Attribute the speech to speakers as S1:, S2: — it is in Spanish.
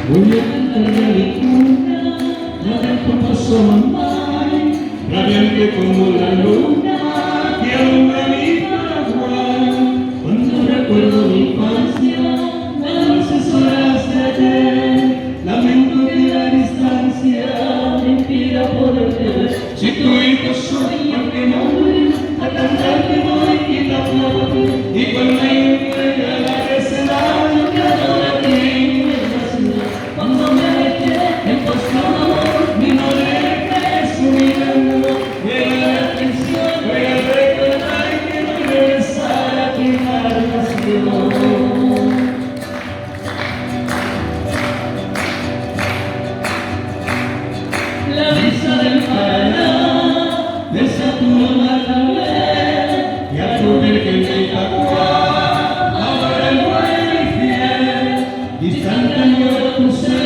S1: Voy a cantarle a mi cuna, la del paso mamay, radiante como la luna que alumbra mi Paraguay. Cuando recuerdo mi infancia, las dulces horas de ayer, lamento que la distancia me impida poder. Si tu hijo soy, ¿por qué no voy a cantarte voy y te aplaudo? Y cuando llega la receta, yo te adoro a ti. Cuando me dejé en cuestión amor, mi nombre es su mirando. Llega la atención, voy a recordar que no regresar a tu canción. La brisa del Paraná, del Saturno Matabel, y a tu virgen de Itacuá, ahora el buen y fiel, distante añoro tu ser.